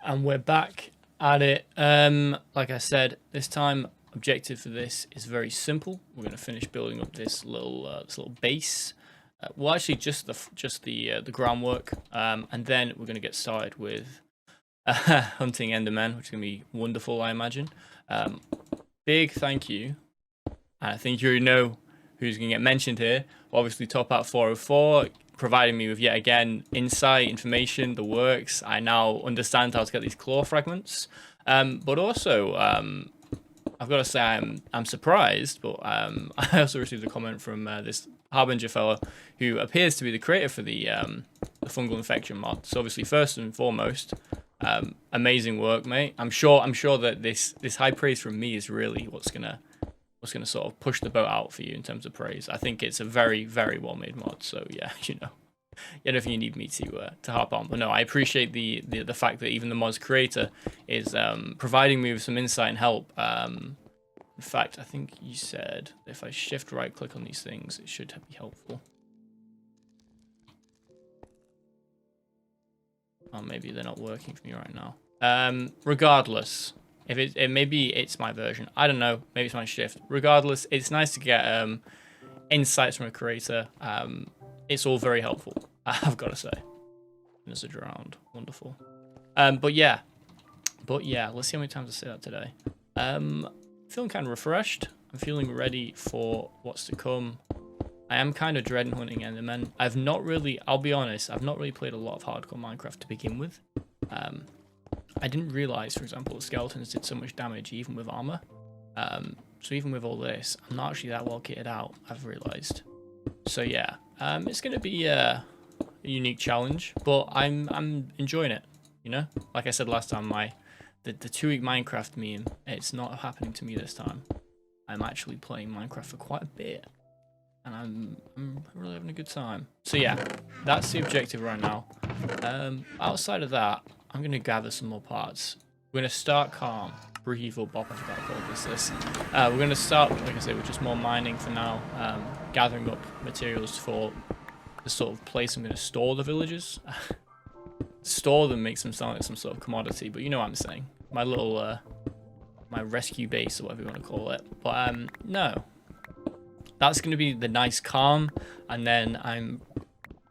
And we're back at it. Like I said, this time objective for this is very simple. We're going to finish building up this little base. Well, actually, just the groundwork, and then we're going to get started with hunting Endermen, which is going to be wonderful, I imagine. Big thank you, and I think you already know who's going to get mentioned here. Obviously, Top Hat 404. Providing me with yet again insight, information, the works. I now understand how to get these claw fragments. But also, I've got to say I'm surprised. But I also received a comment from this Harbinger fella who appears to be the creator for the fungal infection mod. So obviously, first and foremost, amazing work, mate. I'm sure that this high praise from me is really what's gonna sort of push the boat out for you in terms of praise. I think it's a very, very well made mod. So yeah, I don't think you need me to harp on. But no, I appreciate the fact that even the mod's creator is providing me with some insight and help. In fact, I think you said if I shift right click on these things, it should be helpful. Oh, maybe they're not working for me right now. Regardless. If maybe it's my version, I don't know. Maybe it's my shift. Regardless, it's nice to get insights from a creator. It's all very helpful, I've got to say. Message around, wonderful. But yeah, let's see how many times I say that today. Feeling kind of refreshed. I'm feeling ready for what's to come. I am kind of dreading hunting Endermen. I'll be honest, I've not really played a lot of hardcore Minecraft to begin with. I didn't realize, for example, the skeletons did so much damage even with armor. So even with all this, I'm not actually that well kitted out, I've realized. So yeah, it's going to be a unique challenge, but I'm enjoying it, Like I said last time, the 2-week Minecraft meme, it's not happening to me this time. I'm actually playing Minecraft for quite a bit, and I'm really having a good time. So yeah, that's the objective right now. Outside of that, I'm going to gather some more parts. We're going to start calm. Breathe or bop, I forgot to call this. We're going to start, like I say, with just more mining for now. Gathering up materials for the sort of place I'm going to store the villagers. Store them makes them sound like some sort of commodity, but you know what I'm saying. My little, my rescue base or whatever you want to call it. But no. That's going to be the nice calm. And then I'm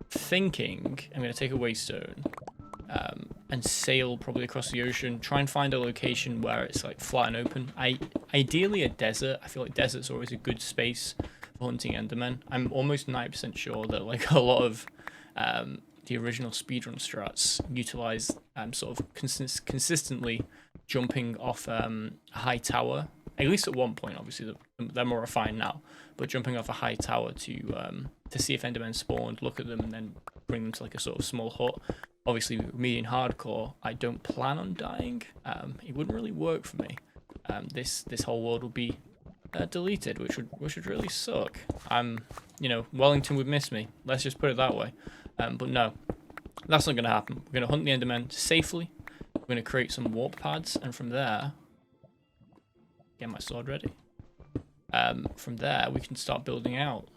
thinking I'm going to take a waystone. And sail probably across the ocean, try and find a location where it's like flat and open. Ideally a desert. I feel like desert's always a good space for hunting Endermen. I'm almost 90% sure that like a lot of the original speedrun strats utilize sort of consistently jumping off a high tower. At least at one point, obviously they're more refined now, but jumping off a high tower to see if Endermen spawned, look at them, and then bring them to like a sort of small hut. Obviously, me in hardcore, I don't plan on dying. It wouldn't really work for me. This whole world would be deleted, which would really suck. Wellington would miss me. Let's just put it that way. But no, that's not going to happen. We're going to hunt the Endermen safely. We're going to create some warp pads, and from there, get my sword ready. From there, we can start building out.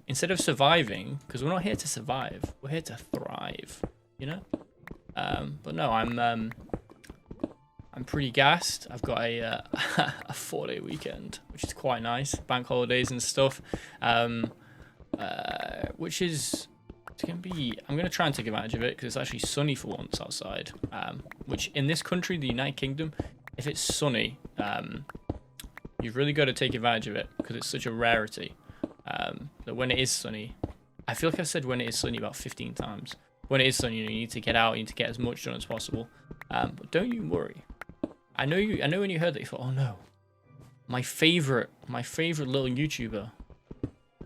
Instead of surviving, because we're not here to survive, we're here to thrive. But no, I'm pretty gassed. I've got a 4-day weekend, which is quite nice. Bank holidays and stuff, which is I'm gonna try and take advantage of it because it's actually sunny for once outside. Which in this country, the United Kingdom, if it's sunny, you've really got to take advantage of it because it's such a rarity. That when it is sunny, I feel like I've said when it is sunny about 15 times. When it is sunny, you need to get out, you need to get as much done as possible. But don't you worry. I know when you heard that, you thought, oh no, my favorite little YouTuber.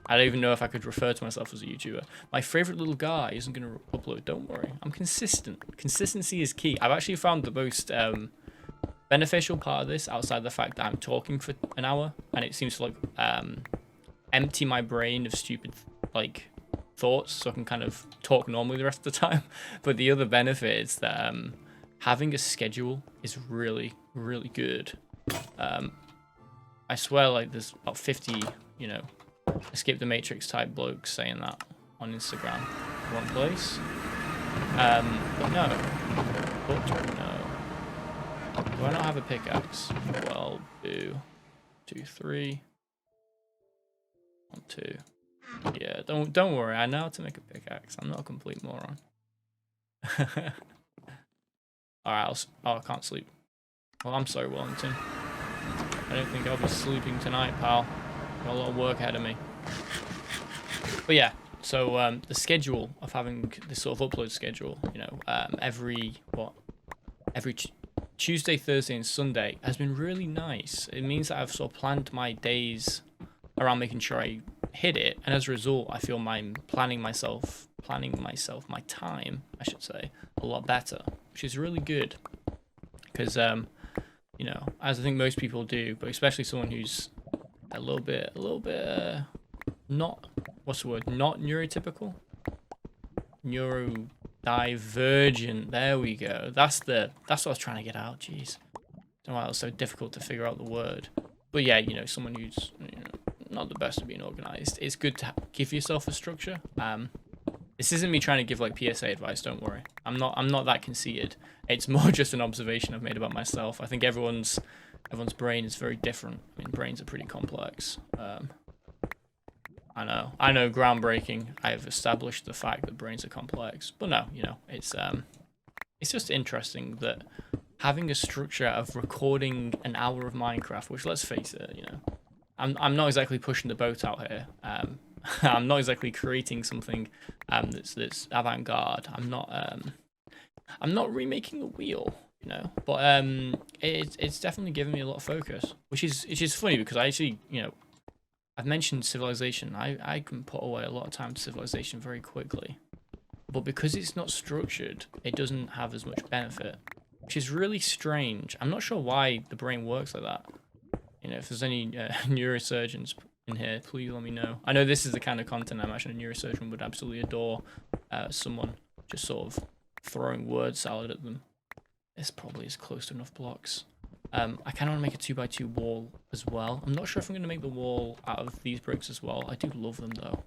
I don't even know if I could refer to myself as a YouTuber. My favorite little guy isn't going to upload. Don't worry, I'm consistent. Consistency is key. I've actually found the most beneficial part of this, outside the fact that I'm talking for an hour, and it seems to like empty my brain of stupid thoughts, so I can kind of talk normally the rest of the time. But the other benefit is that having a schedule is really, really good. I swear, there's about 50, Escape the Matrix type blokes saying that on Instagram. Wrong place. But no. Do I not have a pickaxe? Well, 2, 2, 3, 1, 2. Yeah, don't worry. I know how to make a pickaxe. I'm not a complete moron. Alright, I can't sleep. Well, I'm sorry, Wellington. I don't think I'll be sleeping tonight, pal. Got a lot of work ahead of me. But yeah, so the schedule of having this sort of upload schedule, you know, every Tuesday, Thursday, and Sunday has been really nice. It means that I've sort of planned my days around making sure I hit it, and as a result, I feel I'm planning my time, I should say, a lot better, which is really good. Because you know, as I think most people do, but especially someone who's a little bit not, what's the word, not neurotypical, neurodivergent. There we go. That's what I was trying to get out. Jeez, don't know why it was so difficult to figure out the word. But yeah, you know, someone who's, you know, not the best at being organized. It's good to give yourself a structure. This isn't me trying to give like PSA advice. Don't worry. I'm not that conceited. It's more just an observation I've made about myself. I think everyone's brain is very different. I mean, brains are pretty complex. I know, groundbreaking. I've established the fact that brains are complex, but no, you know, it's just interesting that having a structure of recording an hour of Minecraft, which, let's face it, you know, I'm not exactly pushing the boat out here. I'm not exactly creating something that's avant-garde. I'm not remaking the wheel, you know, but it's definitely given me a lot of focus, which is funny because I actually, you know, I've mentioned Civilization. I can put away a lot of time to Civilization very quickly, but because it's not structured, it doesn't have as much benefit, which is really strange. I'm not sure why the brain works like that. You know, if there's any neurosurgeons in here, please let me know. I know this is the kind of content I imagine a neurosurgeon would absolutely adore. Someone just sort of throwing word salad at them. This probably is close to enough blocks. I kind of want to make a 2x2 wall as well. I'm not sure if I'm going to make the wall out of these bricks as well. I do love them though.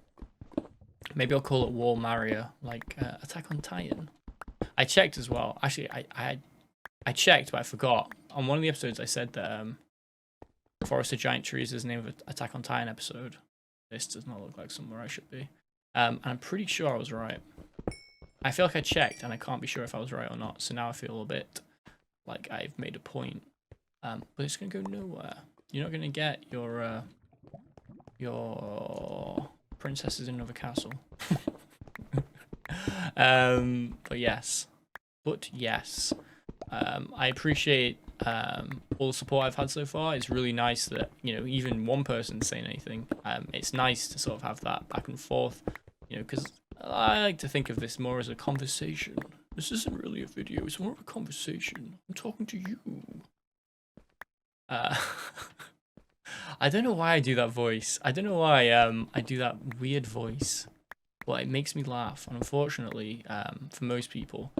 Maybe I'll call it Wall Mario, like Attack on Titan. I checked as well. Actually, I checked, but I forgot. On one of the episodes, I said that Forest of Giant Trees is the name of an Attack on Titan episode. This does not look like somewhere I should be. And I'm pretty sure I was right. I feel like I checked, and I can't be sure if I was right or not. So now I feel a bit like I've made a point. But it's going to go nowhere. You're not going to get your princesses in another castle. But yes. I appreciate all the support I've had so far. It's really nice that, you know, even one person's saying anything. It's nice to sort of have that back and forth, you know, because I like to think of this more as a conversation. This isn't really a video, it's more of a conversation. I'm talking to you. I don't know why I do that voice. I don't know why I do that weird voice. Well, it makes me laugh, and unfortunately, for most people,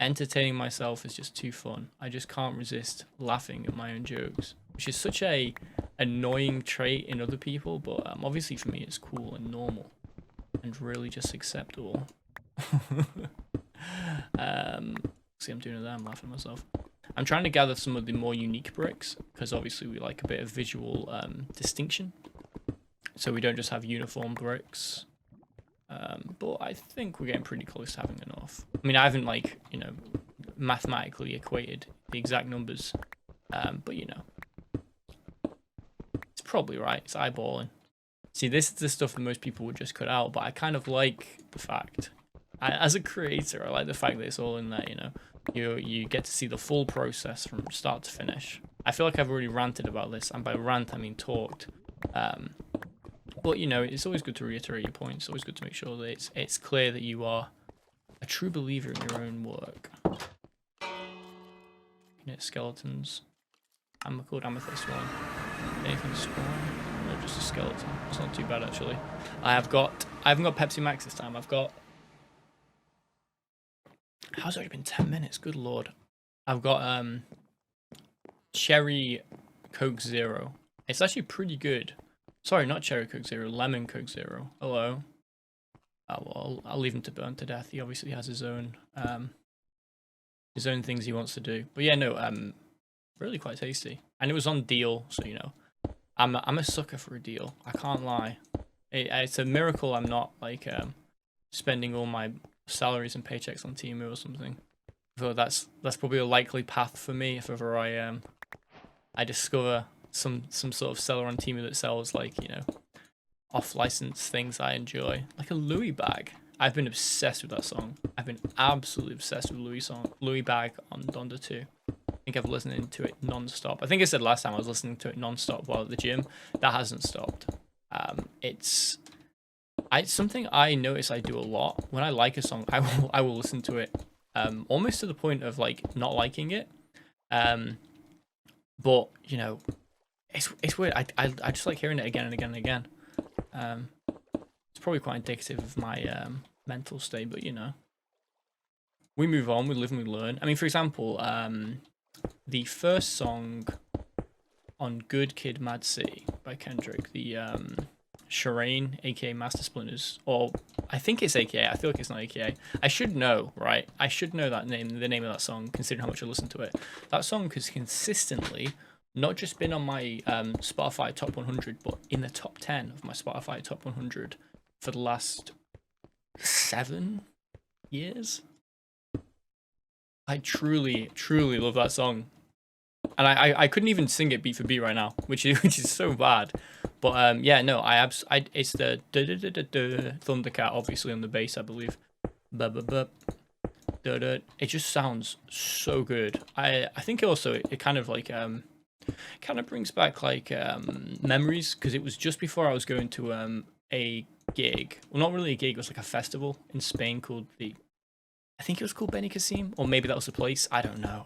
entertaining myself is just too fun. I just can't resist laughing at my own jokes, which is such a annoying trait in other people, but obviously for me it's cool and normal and really just acceptable. See, I'm doing that, I'm laughing at myself. I'm trying to gather some of the more unique bricks, because obviously we like a bit of visual distinction, so we don't just have uniform bricks. But I think we're getting pretty close to having enough. I mean, I haven't, like, you know, mathematically equated the exact numbers, but you know, it's probably right. It's eyeballing. See, this is the stuff that most people would just cut out, but I kind of like the fact, as a creator, I like the fact that it's all in there, you know. You get to see the full process from start to finish. I feel like I've already ranted about this, and by rant I mean talked. But you know, it's always good to reiterate your points. It's always good to make sure that it's clear that you are a true believer in your own work. Unit skeletons. I'm called Amethyst one. Anything strong? No, just a skeleton. It's not too bad actually. I haven't got Pepsi Max this time. I've got. How's it already been 10 minutes? Good lord. I've got Cherry Coke Zero. It's actually pretty good. Sorry, not Cherry Coke Zero, Lemon Coke Zero. Hello. Oh, well, I'll leave him to burn to death. He obviously has his own his own things he wants to do. But yeah, no, really quite tasty, and it was on deal, so you know, I'm a sucker for a deal. I can't lie. It's a miracle I'm not like spending all my salaries and paychecks on Temu or something. So that's probably a likely path for me if ever I discover some sort of seller on Temu that sells like, you know, off-license things I enjoy, like a Louis bag. I've been obsessed with that song. I've been absolutely obsessed with Louis bag on Donda 2. I think I've listened to it non-stop. I think I said last time I was listening to it non-stop while at the gym. That hasn't stopped. It's something I notice I do a lot. When I like a song, I will listen to it almost to the point of like not liking it. But you know, it's weird. I just like hearing it again and again and again. It's probably quite indicative of my mental state, but you know, we move on, we live and we learn. I mean, for example, the first song on Good Kid, Mad City by Kendrick, the Shireen, aka Master Splinters, or I think it's AKA, I feel like it's not AKA. I should know, right? I should know that name, the name of that song, considering how much I listen to it. That song has consistently not just been on my Spotify top 100, but in the top 10 of my Spotify top 100 for the last 7 years. I truly, truly love that song. And I couldn't even sing it beat for beat right now, which is so bad. But yeah, no, it's the Thundercat, obviously on the bass, I believe. It just sounds so good. I think also it kind of like kind of brings back like memories, because it was just before I was going to a gig. Well, not really a gig, it was like a festival in Spain called I think it was called Beni Kassim, or maybe that was the place. I don't know.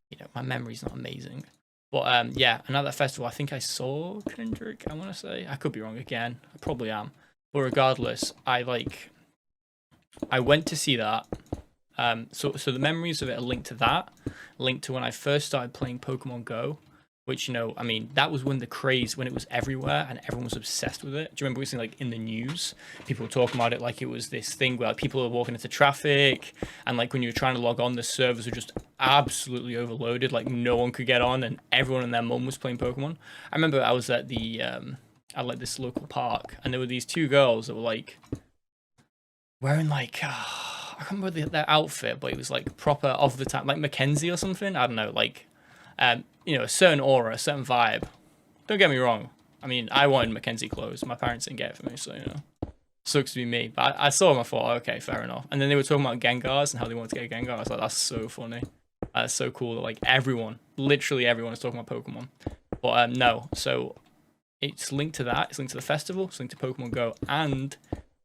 You know, my memory's not amazing. But yeah, and at that festival, I think I saw Kendrick, I want to say. I could be wrong again. I probably am. But regardless, I went to see that. So the memories of it are linked to that, linked to when I first started playing Pokemon Go, which, you know, I mean, that was when the craze, when it was everywhere and everyone was obsessed with it. Do you remember seeing like in the news, people were talking about it like it was this thing where like, people were walking into traffic, and like when you were trying to log on, the servers were just absolutely overloaded, like no one could get on, and everyone and their mum was playing Pokemon. I remember I was at like this local park, and there were these 2 girls that were like wearing like I can't remember their outfit, but it was like proper of the time, like Mackenzie or something. I don't know, like you know, a certain aura, a certain vibe. Don't get me wrong. I mean, I wanted Mackenzie clothes. My parents didn't get it for me, so you know, sucks to be me. But I saw them, I thought, okay, fair enough. And then they were talking about Gengars and how they wanted to get a Gengar. I was like, that's so funny. That's so cool that like everyone, literally everyone, is talking about Pokemon. But no, so it's linked to that. It's linked to the festival. It's linked to Pokemon Go. And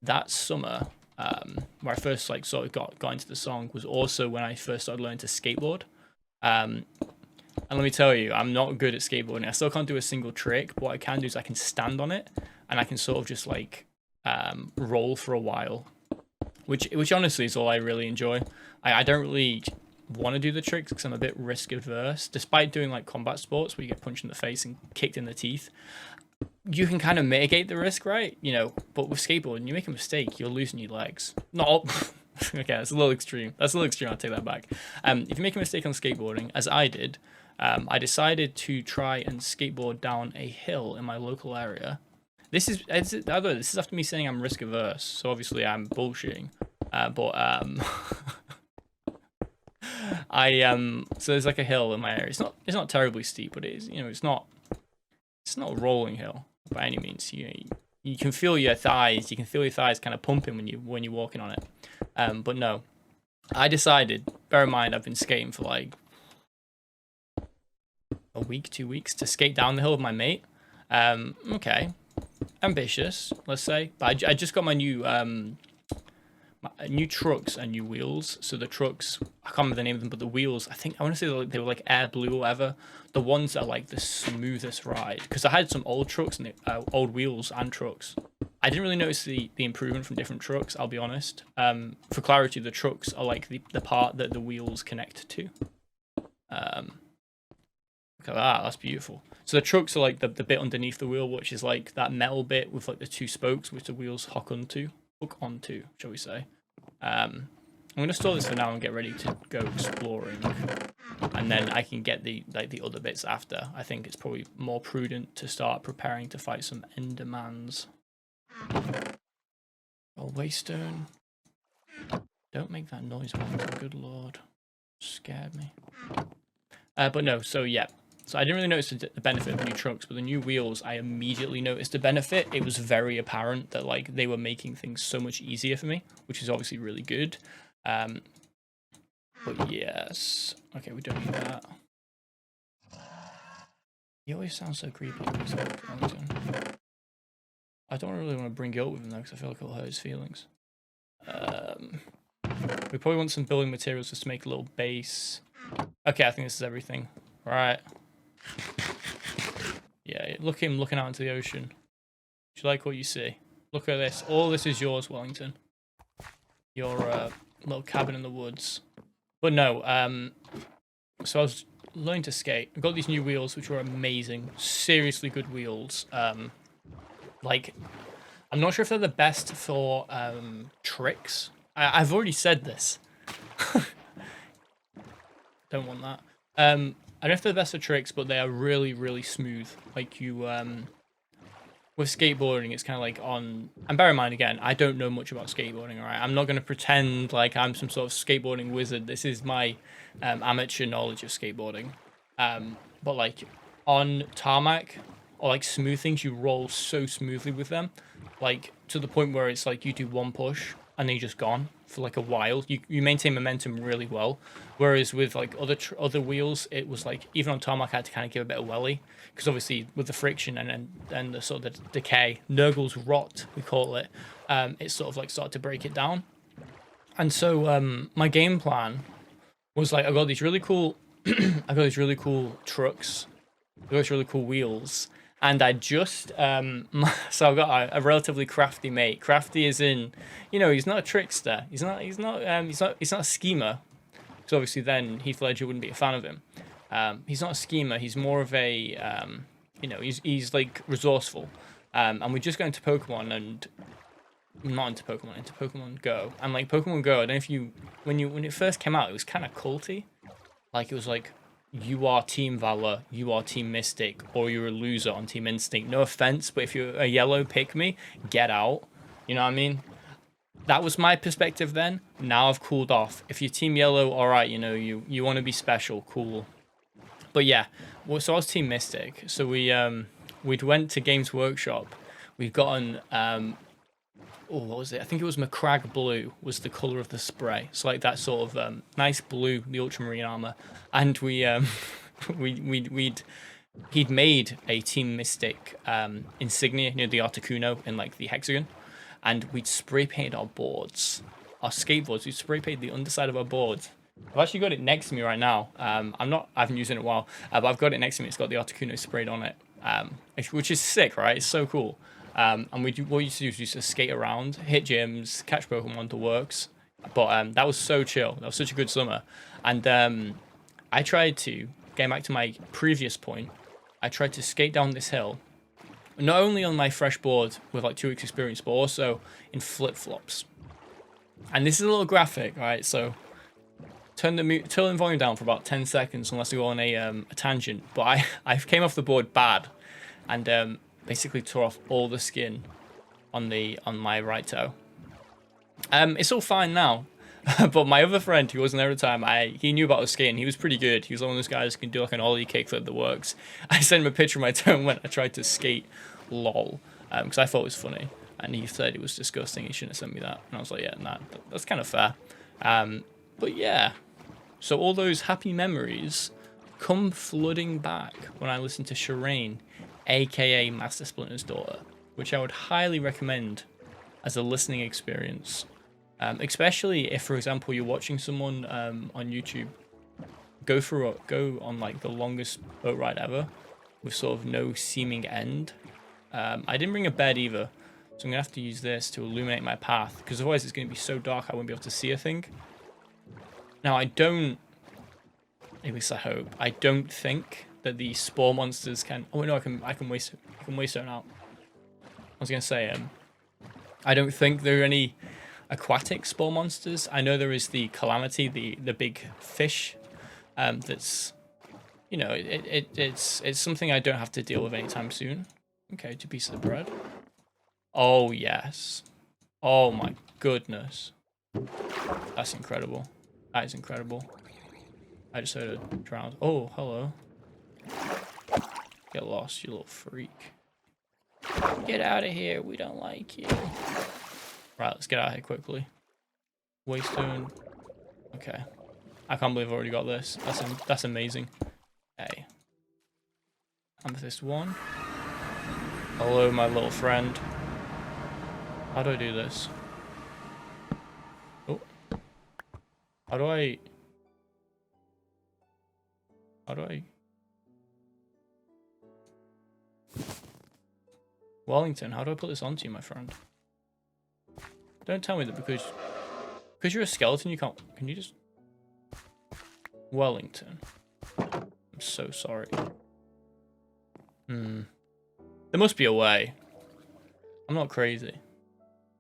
that summer, where I first like sort of got into the song, was also when I first started learning to skateboard. And let me tell you, I'm not good at skateboarding. I still can't do a single trick, but what I can do is I can stand on it, and I can sort of just like roll for a while, which honestly is all I really enjoy. I don't really want to do the tricks because I'm a bit risk averse. Despite doing like combat sports where you get punched in the face and kicked in the teeth, you can kind of mitigate the risk, right? You know, but with skateboarding, you make a mistake, you're losing your legs. Not all... Okay, that's a little extreme. I'll take that back. If you make a mistake on skateboarding, as I did, I decided to try and skateboard down a hill in my local area. This is after me saying I'm risk averse, so obviously I'm bullshitting. But so there's like a hill in my area. It's not terribly steep, but it is, you know, it's not a rolling hill by any means. You can feel your thighs. You can feel your thighs kind of pumping when you're walking on it. But no, I decided. Bear in mind, I've been skating for like a week, 2 weeks to skate down the hill with my mate. Okay, ambitious, let's say. But I just got my new trucks and new wheels. So the trucks, I can't remember the name of them, but the wheels, I want to say they were like air blue or whatever. The ones that are like the smoothest ride. Because I had some old trucks and old wheels and trucks. I didn't really notice the improvement from different trucks, I'll be honest. For clarity, the trucks are like the part that the wheels connect to. Look at that, that's beautiful. So the trucks are like the bit underneath the wheel, which is like that metal bit with like the 2 spokes which the wheels hook onto, shall we say. I'm gonna store this for now and get ready to go exploring, and then I can get the other bits after. I think it's probably more prudent to start preparing to fight some Endermans. Oh, Waystone. Don't make that noise, man. Good lord. Scared me. But no, so yeah. So I didn't really notice the benefit of the new trucks, but the new wheels, I immediately noticed the benefit. It was very apparent that like they were making things so much easier for me, which is obviously really good. But yes. Okay, we don't need that. He always sounds so creepy. I don't really want to bring it up with him though, because I feel like it'll hurt his feelings. We probably want some building materials just to make a little base. Okay, I think this is everything. All right. Yeah, look at him looking out into the ocean. Do you like what you see? Look at this. All this is yours, Wellington. Your little cabin in the woods. But no, so I was learning to skate. I got these new wheels, which were amazing. Seriously good wheels. Like, I'm not sure if they're the best for tricks. I've already said this. Don't want that. I don't know if they're the best for tricks, but they are really, really smooth. Like you, with skateboarding, it's kind of like on. And bear in mind, again, I don't know much about skateboarding. All right, I'm not going to pretend like I'm some sort of skateboarding wizard. This is my amateur knowledge of skateboarding. But like on tarmac or like smooth things, you roll so smoothly with them, like to the point where it's like you do one push and then you're just gone for like a while. You maintain momentum really well. Whereas with like other wheels, it was like even on tarmac I had to kind of give a bit of welly because obviously with the friction and the sort of the decay, Nurgle's rot we call it, it sort of like started to break it down. And so my game plan was like I got these really cool trucks, I got these really cool wheels. And I just, so I've got a relatively crafty mate. Crafty is in, you know, he's not a trickster. He's not a schemer. Because obviously then Heath Ledger wouldn't be a fan of him. He's not a schemer. He's more of a, you know, he's like resourceful. And we just got into Pokemon and not into Pokemon Go. And like Pokemon Go, I don't know if when it first came out, it was kind of culty. Like it was like, you are Team Valor, you are Team Mystic, or you're a loser on Team Instinct. No offense, but if you're a yellow, pick me, get out. You know what I mean? That was my perspective then. Now I've cooled off. If you're Team Yellow, all right, you know, you want to be special, cool. But yeah, well, so I was Team Mystic. So we'd went to Games Workshop. We'd gotten what was it? I think it was Macragge Blue was the colour of the spray. So like that sort of nice blue, the ultramarine armour. And he'd made a Team Mystic insignia near the Articuno in like the hexagon. And we'd spray painted our boards. Our skateboards, we'd spray painted the underside of our boards. I've actually got it next to me right now. I haven't used it in a while, but I've got it next to me. It's got the Articuno sprayed on it, which is sick, right? It's so cool. And what we used to do is used to skate around, hit gyms, catch Pokemon, the works. But that was so chill. That was such a good summer. And I tried to, getting back to my previous point, I tried to skate down this hill, not only on my fresh board with like 2 weeks experience, but also in flip-flops. And this is a little graphic, right? So turn the volume down for about 10 seconds unless I go on a tangent. But I came off the board bad and basically tore off all the skin on my right toe. It's all fine now. But my other friend who wasn't there at the time, he knew about the skating. He was pretty good. He was one of those guys who can do like an ollie kickflip that works. I sent him a picture of my toe and I tried to skate, lol, because I thought it was funny. And he said it was disgusting. He shouldn't have sent me that. And I was like, yeah, nah, that's kind of fair. But yeah, so all those happy memories come flooding back when I listen to Shireen, aka Master Splinter's daughter, which I would highly recommend as a listening experience. Especially if, for example, you're watching someone on YouTube go on like the longest boat ride ever with sort of no seeming end. I didn't bring a bed either, so I'm gonna have to use this to illuminate my path because otherwise it's gonna be so dark I won't be able to see a thing. Now at least I hope, I don't think that the spore monsters can. Oh no, I can waste it out. I was gonna say I don't think there are any. aquatic spore monsters. I know there is the Calamity, the big fish, that's, you know, it's something I don't have to deal with anytime soon. Okay, 2 pieces of bread. Oh yes. Oh my goodness. That's incredible. That is incredible. I just heard a drown. Oh, hello. Get lost, you little freak. Get out of here. We don't like you. Right, let's get out of here quickly. Waystone. Okay. I can't believe I've already got this. That's amazing. Okay. Amethyst 1. Hello, my little friend. How do I do this? Oh. How do I... Wellington, how do I put this onto you, my friend? Don't tell me that because you're a skeleton you can't... Can you just... Wellington. I'm so sorry. There must be a way. I'm not crazy.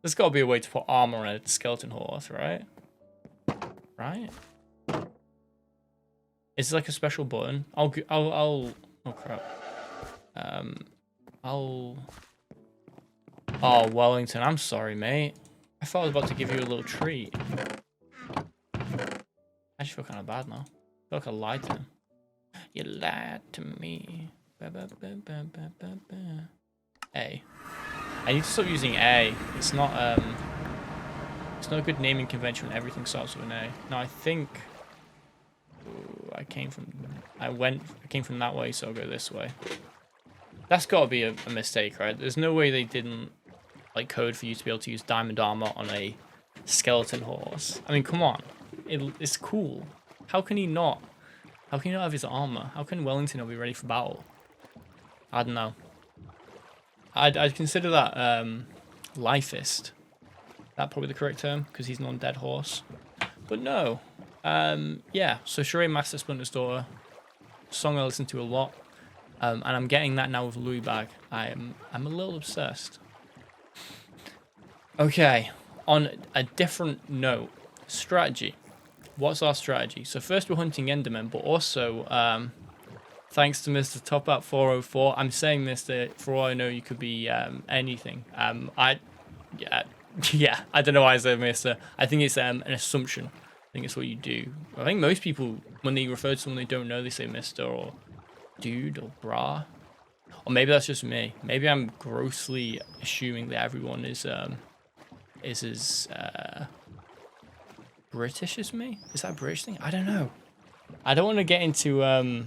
There's got to be a way to put armor on a skeleton horse, right? Right? Is there like a special button? I'll oh crap. Oh, Wellington, I'm sorry, mate. I thought I was about to give you a little treat. I just feel kind of bad now. I feel like I lied to him. You lied to me. A. I need to stop using A. It's not a good naming convention when everything starts with an A. No, I think I came from that way, so I'll go this way. That's got to be a mistake, right? There's no way they didn't like code for you to be able to use diamond armor on a skeleton horse. I mean, come on, it's cool. How can he not? How can he not have his armor? How can Wellington not be ready for battle? I don't know. I'd consider that lifeist. That's probably the correct term because he's an undead horse. But no. Yeah. So Sheree Master Splinter's Daughter, song I listen to a lot, and I'm getting that now with Louis Bag. I'm a little obsessed. Okay. On a different note, strategy. What's our strategy? So first we're hunting Endermen, but also thanks to Mr. Top Up 404. I'm saying this that for all I know you could be anything. I don't know why I said Mr. I think it's an assumption. I think it's what you do. I think most people, when they refer to someone they don't know, they say Mr. or dude or brah. Or maybe that's just me. Maybe I'm grossly assuming that everyone is as British as me. Is that a British thing? I don't know. I don't want to get into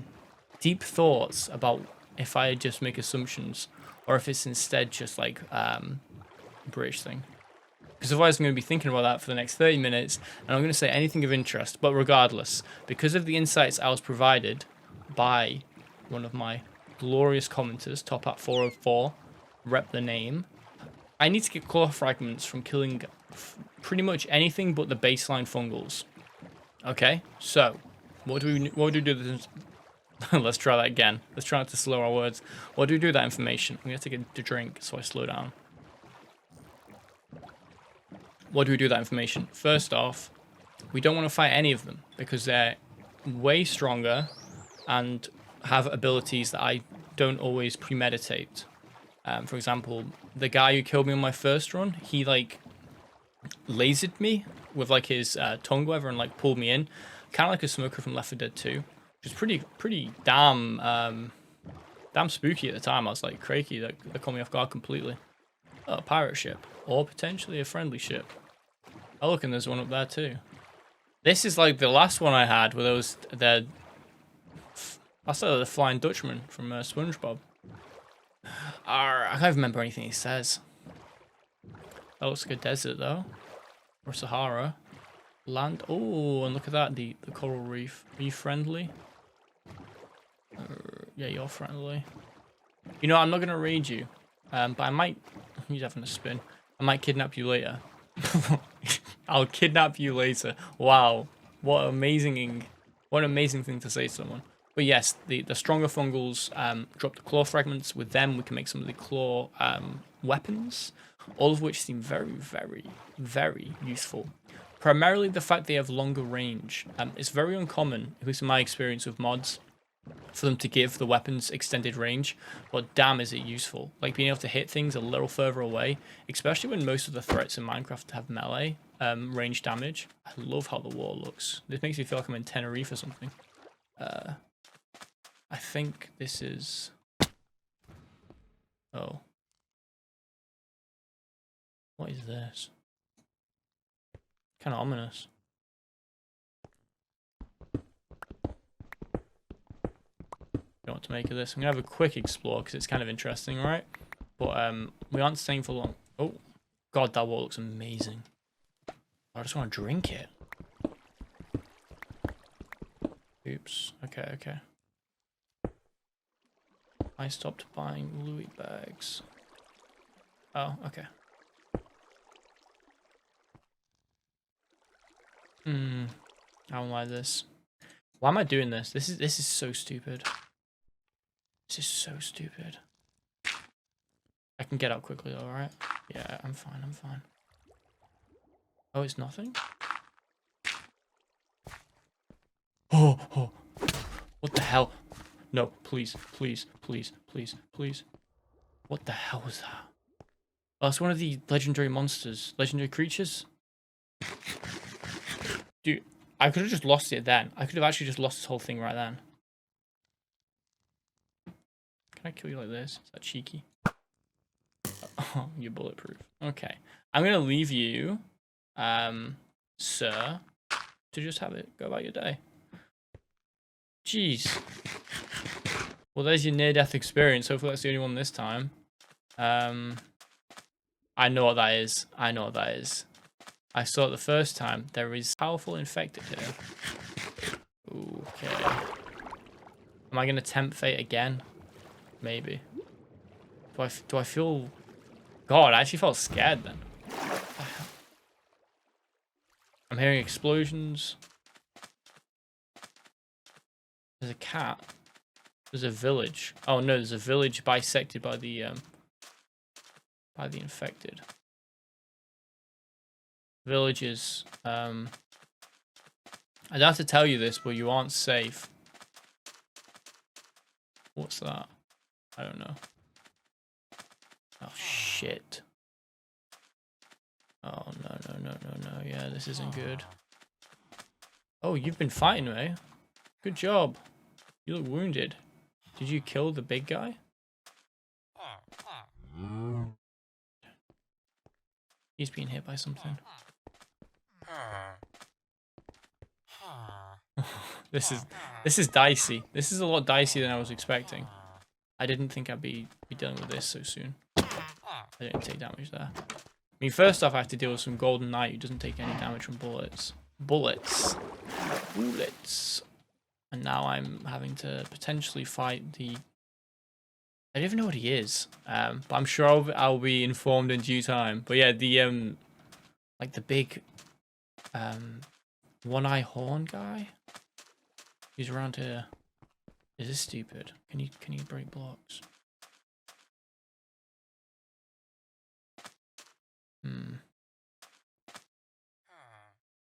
deep thoughts about if I just make assumptions or if it's instead just like British thing. Because otherwise I'm going to be thinking about that for the next 30 minutes and I'm going to say anything of interest. But regardless, because of the insights I was provided by one of my glorious commenters, Top Hat 404, rep the name, I need to get claw fragments from killing pretty much anything but the baseline fungals. Okay, so what do we do with this? Let's try that again. Let's try not to slow our words. What do we do with that information? I'm going to take a drink so I slow down. What do we do with that information? First off, we don't want to fight any of them because they're way stronger and have abilities that I don't always premeditate. For example, the guy who killed me on my first run, he like lasered me with like his tongue whatever and like pulled me in, kind of like a smoker from Left 4 Dead 2, which is pretty damn spooky at the time. I was like, crakey, that caught me off guard completely. Oh, a pirate ship or potentially a friendly ship. Oh, look, and there's one up there too. This is like the last one I had where there was the Flying Dutchman from SpongeBob. I can't remember anything he says. That looks like a desert though, or Sahara. Land. Oh, and look at that, the coral reef. Are you friendly? Yeah, you're friendly. You know, I'm not gonna raid you, but I might. He's having a spin. I might kidnap you later. I'll kidnap you later. Wow, what an amazing thing to say to someone. But yes, the stronger fungals drop the claw fragments. With them, we can make some of the claw weapons, all of which seem very, very, very useful. Primarily the fact they have longer range. It's very uncommon, at least in my experience with mods, for them to give the weapons extended range, but damn is it useful. Like being able to hit things a little further away, especially when most of the threats in Minecraft have melee range damage. I love how the wall looks. This makes me feel like I'm in Tenerife or something. I think this is... Oh. What is this? Kind of ominous. Don't know what to make of this. I'm gonna have a quick explore because it's kind of interesting, right? But we aren't staying for long. Oh, god, that wall looks amazing. I just want to drink it. Oops. Okay, okay. I stopped buying Louis bags. Oh, okay. I don't like this. Why am I doing this? This is so stupid. This is so stupid. I can get out quickly though, right? Yeah, I'm fine, I'm fine. Oh, it's nothing? Oh, oh. What the hell? No, please, please, please, please, please. What the hell was that? Oh, it's one of the legendary monsters. Legendary creatures? Dude, I could have just lost it then. I could have actually just lost this whole thing right then. Can I kill you like this? Is that cheeky? Oh, you're bulletproof. Okay. I'm going to leave you, sir, to just have it. Go about your day. Jeez. Well, there's your near-death experience. Hopefully that's the only one this time. I know what that is. I know what that is. I saw it the first time. There is powerful infected here. Okay. Am I going to tempt fate again? Maybe. Do I feel... God, I actually felt scared then. I'm hearing explosions. There's a cat. There's a village. Oh no, there's a village bisected by the infected. Villages. I don't have to tell you this, but you aren't safe. What's that? I don't know. Oh shit. Oh no no no no no. Yeah, this isn't good. Oh, you've been fighting me. Good job. You look wounded. Did you kill the big guy? He's being hit by something. This is dicey. This is a lot dicey than I was expecting. I didn't think I'd be dealing with this so soon. I didn't take damage there. I mean, first off, I have to deal with some golden knight who doesn't take any damage from bullets. Bullets. And now I'm having to potentially fight the... I don't even know what he is. But I'm sure I'll be informed in due time. But yeah, the like the big one-eye horn guy. He's around here. Is this stupid? Can you break blocks?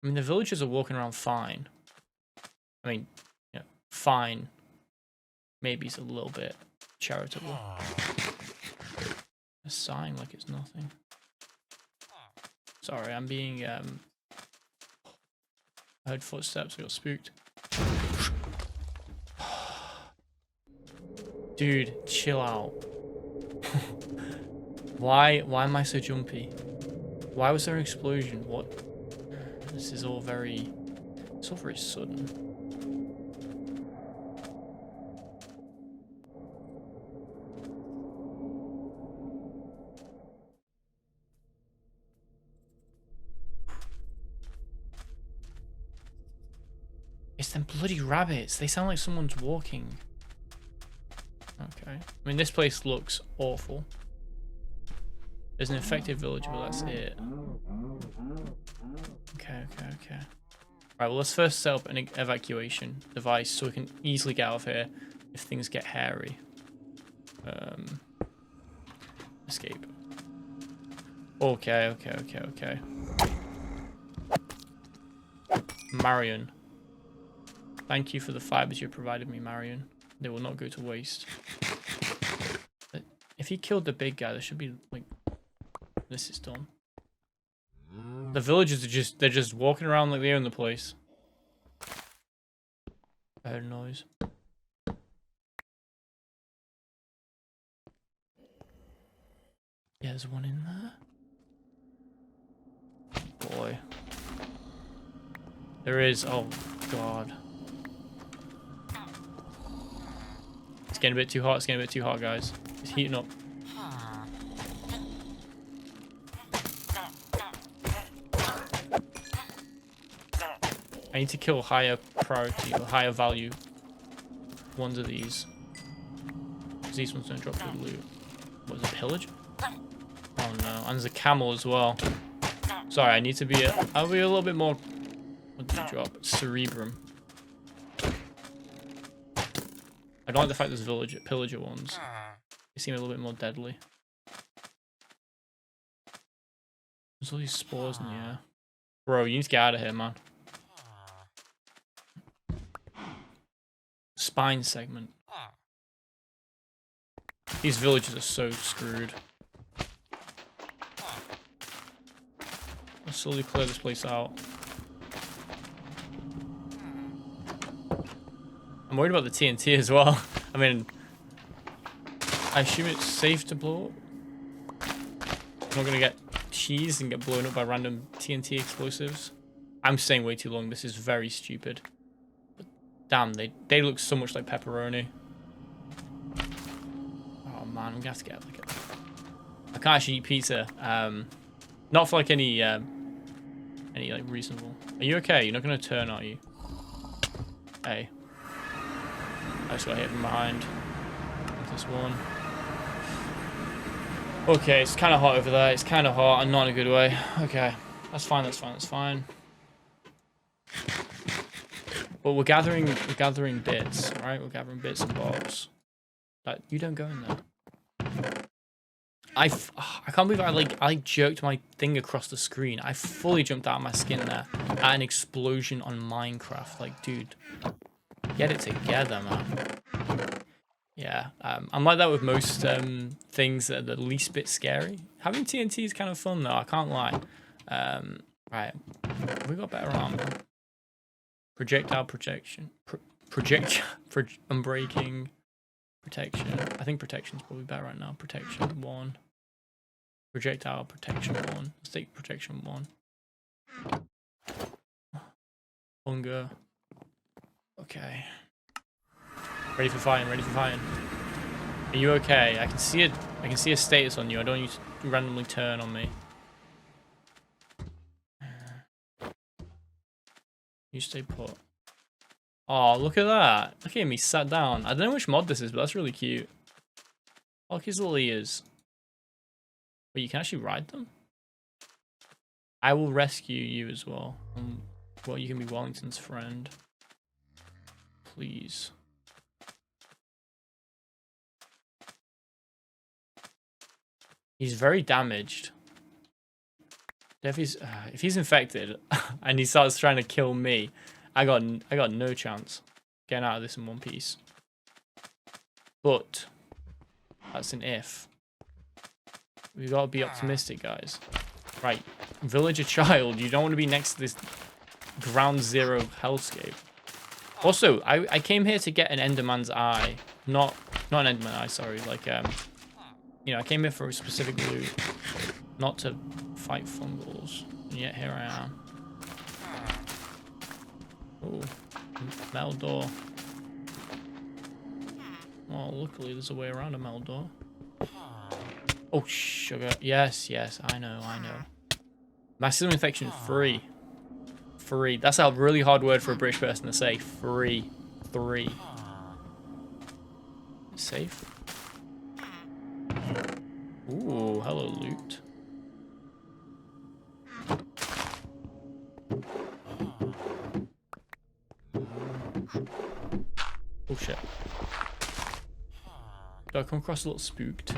I mean, the villagers are walking around fine. I mean, yeah, fine. Maybe it's a little bit charitable. They're sighing like it's nothing. Sorry, I'm being, I heard footsteps, I got spooked. Dude, chill out. Why am I so jumpy? Why was there an explosion? What? This is all very... It's all very sudden. It's them bloody rabbits. They sound like someone's walking. Okay. I mean, this place looks awful. There's an infected village, but that's it. Okay. Right, well, let's first set up an evacuation device so we can easily get out of here if things get hairy. Escape. Okay. Marion. Thank you for the fibers you provided me, Marion. They will not go to waste. If he killed the big guy, there should be, like... This is done. The villagers are they're just walking around like they own the place. I heard a noise. Yeah, there's one in there. Boy. There is. Oh, God. It's getting a bit too hot, guys. It's heating up. I need to kill higher priority or higher value ones of these. Because these ones don't drop good loot. What is it, pillage? Oh no, and there's a camel as well. Sorry, I need to be I'll be a little bit more... What did you drop? Cerebrum. I don't like the fact there's pillager ones. They seem a little bit more deadly. There's all these spores in the air. Bro, you need to get out of here, man. Spine segment. These villagers are so screwed. I'll slowly clear this place out. I'm worried about the TNT as well. I mean, I assume it's safe to blow up. I'm not gonna get cheese and get blown up by random TNT explosives. I'm staying way too long. This is very stupid. But damn, they look so much like pepperoni. Oh man, I'm gonna have to get like I can't actually eat pizza. Not for like any like reasonable. Are you okay? You're not gonna turn, are you? Hey. I just got hit from behind. This one. Okay, it's kind of hot over there. It's kind of hot and not in a good way. Okay, that's fine. But we're gathering bits, right? We're gathering bits and bobs. Like, you don't go in there. I can't believe I jerked my thing across the screen. I fully jumped out of my skin there at an explosion on Minecraft. Like, dude, get it together, man. Yeah, I'm like that with most things that are the least bit scary. Having TNT is kind of fun though, I can't lie. Right, we got better armor. Projectile protection, unbreaking, protection. I think protection's probably better right now. Protection 1, projectile protection 1. Let's take protection 1. Hunger. Okay. Ready for fighting, Are you okay? I can see a status on you. I don't want you to randomly turn on me. You stay put. Oh, look at that. Look at me sat down. I don't know which mod this is, but that's really cute. Oh, look at his little ears. Wait, you can actually ride them? I will rescue you as well. Well, you can be Wellington's friend. Please. He's very damaged. If he's infected and he starts trying to kill me, I got no chance getting out of this in one piece. But that's an if. We gotta be optimistic, guys. Right, villager child, you don't want to be next to this ground zero hellscape. Also, I came here to get an Enderman's eye, not an Enderman eye. Sorry, like you know, I came here for a specific loot, not to fight fungals. And yet here I am. Oh, metal door. Oh, luckily there's a way around a metal door. Oh, sugar. Yes, I know. Maximum infection free. Free. That's a really hard word for a British person to say. Free. 3. Safe. Ooh, hello, loot. Oh shit. Do I come across a little spooked?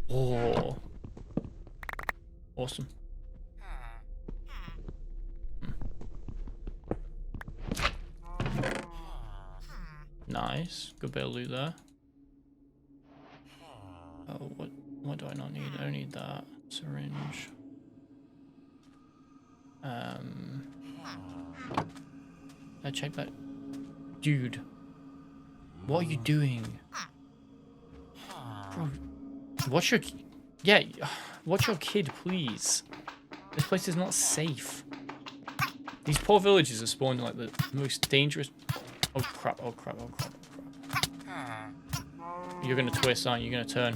Oh. Awesome. Nice. Good bit of loot there. Oh, what do I not need? I don't need that. Syringe. I check that. Dude. What are you doing? Bro, watch your... Yeah, watch your kid, please. This place is not safe. These poor villagers are spawned in like the most dangerous... Oh crap, oh crap, oh crap, oh crap. You're gonna twist, aren't you? You're gonna turn.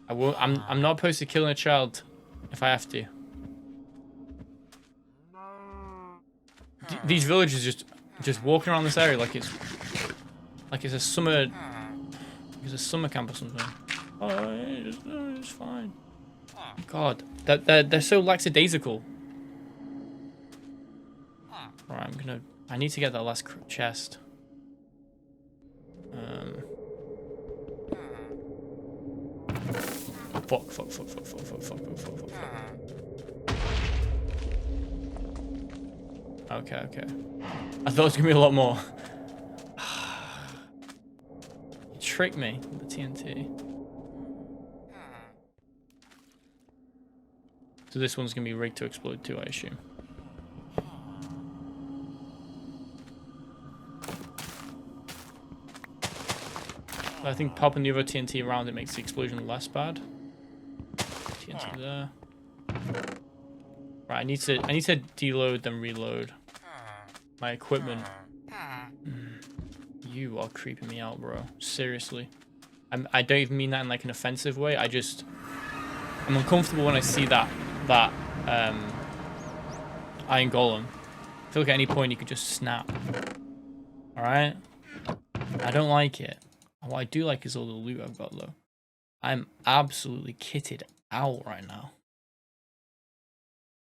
I won't... I'm not opposed to killing a child if I have to. These villagers just walking around this area like it's a summer... It's a summer camp or something. Oh, it's fine. God, they're so lackadaisical. Right, I need to get that last chest. Fuck. Okay. I thought it was gonna be a lot more. You tricked me with the TNT. So this one's gonna be rigged to explode too, I assume. I think popping the other TNT around it makes the explosion less bad. TNT there. Right, I need to deload then reload my equipment. You are creeping me out, bro. Seriously. I don't even mean that in like an offensive way. I'm uncomfortable when I see that iron golem. I feel like at any point you could just snap. Alright? I don't like it. What I do like is all the loot I've got though. I'm absolutely kitted out right now.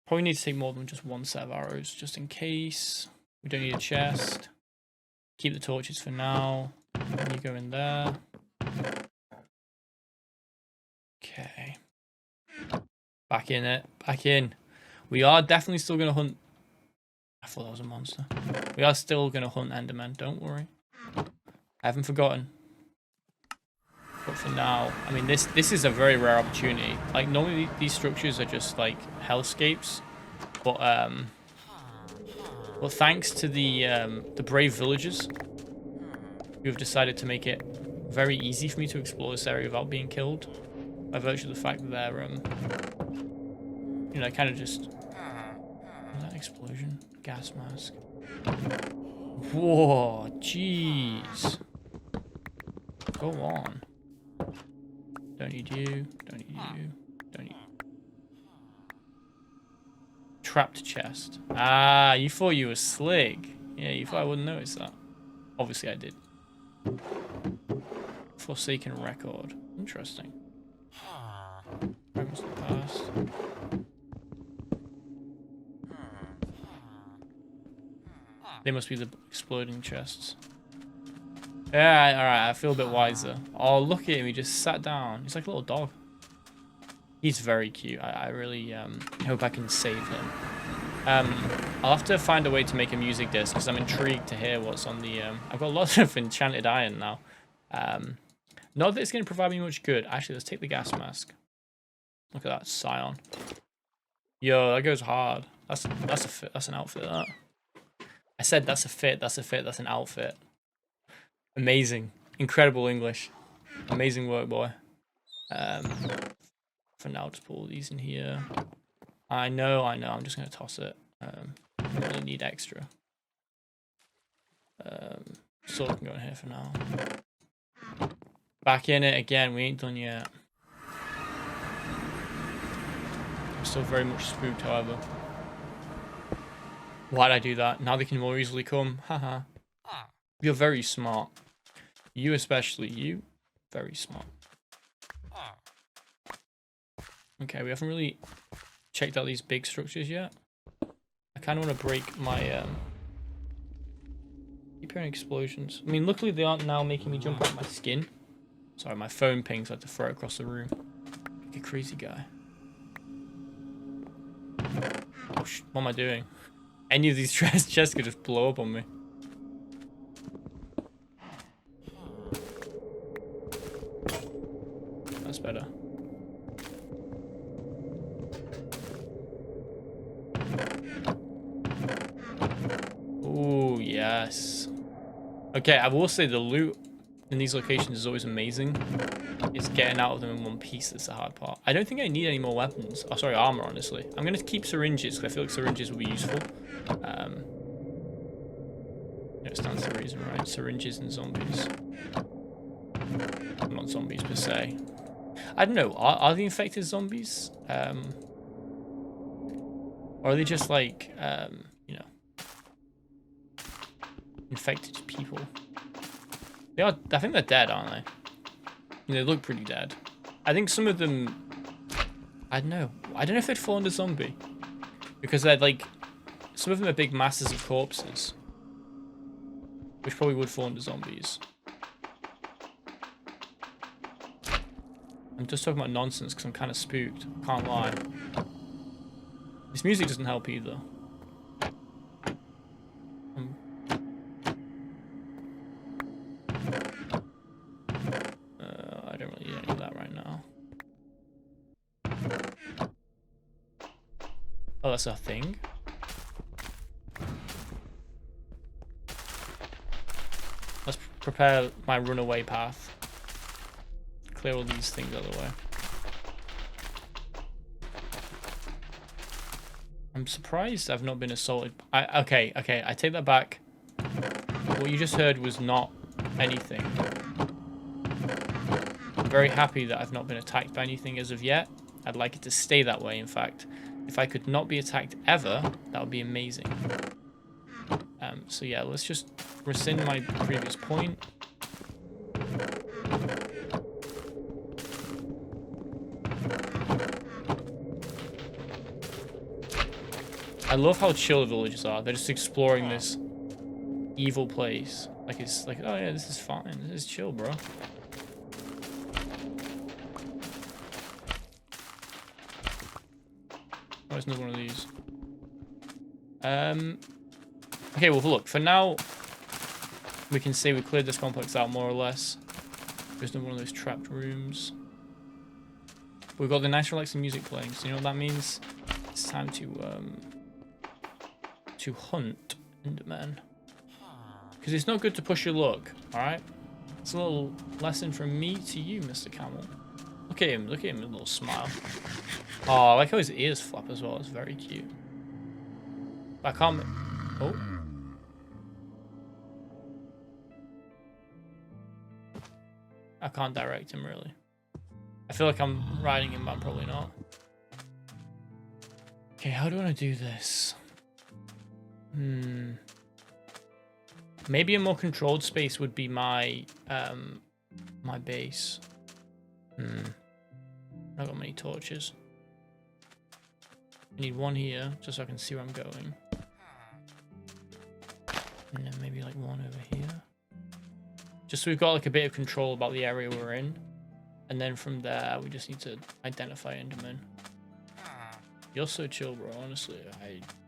Probably need to take more than just one set of arrows, just in case. We don't need a chest. Keep the torches for now. You go in there. Okay. Back in it. Back in. We are definitely still going to hunt. I thought that was a monster. We are still going to hunt Endermen. Don't worry. I haven't forgotten. But for now, I mean, this is a very rare opportunity. Like, normally these structures are just, like, hellscapes. But thanks to the brave villagers who have decided to make it very easy for me to explore this area without being killed, by virtue of the fact that they're, you know, kind of just... Was that an explosion? Gas mask. Whoa, jeez. Go on. Don't need you. Don't need you. Don't need... Trapped chest. Ah, you thought you were slick. Yeah, you thought I wouldn't notice that. Obviously I did. Forsaken record. Interesting. Fragments of the past. They must be the exploding chests. Yeah, alright, I feel a bit wiser. Oh, look at him, he just sat down. He's like a little dog. He's very cute. I really hope I can save him. I'll have to find a way to make a music disc because I'm intrigued to hear what's on the... I've got lots of enchanted iron now. Not that it's going to provide me much good. Actually, let's take the gas mask. Look at that, Scion. Yo, that goes hard. That's a fit. That's an outfit, that. I said that's a fit, that's an outfit. Amazing. Incredible English. Amazing work, boy. For now, just put all these in here. I know, I'm just going to toss it. I don't really need extra. Sword can go in here for now. Back in it again, we ain't done yet. I'm still very much spooked, however. Why'd I do that? Now they can more easily come. Haha. You're very smart. You especially, you. Very smart. Okay, we haven't really checked out these big structures yet. I kind of want to break my... Keep hearing explosions. I mean, luckily they aren't now making me jump out of my skin. Sorry, my phone pings, so I had to throw it across the room. Like a crazy guy. what am I doing? Any of these chests could just blow up on me. That's better. Ooh, yes. Okay, I will say the loot in these locations is always amazing. It's getting out of them in one piece that's the hard part. I don't think I need any more weapons. Oh, sorry, armor, honestly. I'm going to keep syringes, because I feel like syringes will be useful. It stands to reason, right? Syringes and zombies. Not zombies, per se. I don't know. Are the infected zombies? Or are they just like, you know, infected people? They are. I think they're dead, aren't they? They look pretty dead. I think some of them. I don't know. I don't know if they'd fall under zombie, because they're like, some of them are big masses of corpses, which probably would fall under zombies. I'm just talking about nonsense because I'm kind of spooked. Can't lie. This music doesn't help either. I don't really need any of that right now. Oh, that's a thing? Let's prepare my runaway path. Clear all these things out of the way. I'm surprised I've not been assaulted. Okay, I take that back. What you just heard was not anything. I'm very happy that I've not been attacked by anything as of yet. I'd like it to stay that way, in fact. If I could not be attacked ever, that would be amazing. So yeah, let's just rescind my previous point. I love how chill the villagers are. They're just exploring this evil place. Like, it's like, oh yeah, this is fine. This is chill, bro. Oh, there's another one of these. Okay, well, look, for now, we can say we cleared this complex out more or less. There's no one of those trapped rooms. We've got the nice relaxing music playing, so you know what that means? It's time to hunt Enderman. Because it's not good to push your luck, alright? It's a little lesson from me to you, Mr. Camel. Look at him, with a little smile. Oh, I like how his ears flap as well, it's very cute. I can't... Oh. I can't direct him, really. I feel like I'm riding him, but I'm probably not. Okay, how do I want to do this? Maybe a more controlled space would be my my base. I've got many torches. I need one here just so I can see where I'm going. And then maybe like one over here. Just so we've got like a bit of control about the area we're in. And then from there we just need to identify Enderman. You're so chill, bro, honestly.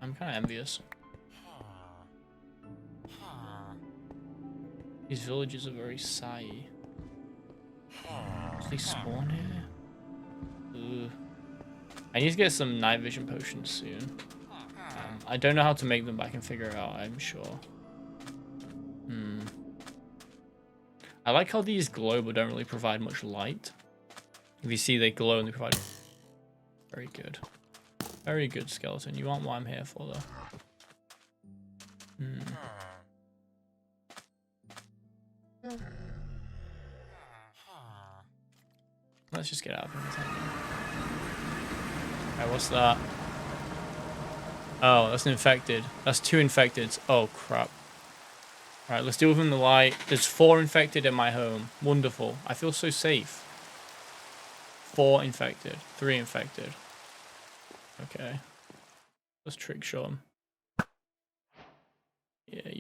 I'm kinda envious. These villages are very sighy. Do they spawn here? Ugh. I need to get some night vision potions soon. I don't know how to make them, but I can figure it out, I'm sure. I like how these glow but don't really provide much light. If you see, they glow and they provide... Very good. Very good, skeleton. You aren't what I'm here for, though. Let's just get out of here. Alright, what's that? Oh, that's an infected. That's 2 infected. Oh, crap. Alright, let's deal with them in the light. There's 4 infected in my home. Wonderful. I feel so safe. 4 infected. 3 infected. Okay. Let's trick shot him. Yeah,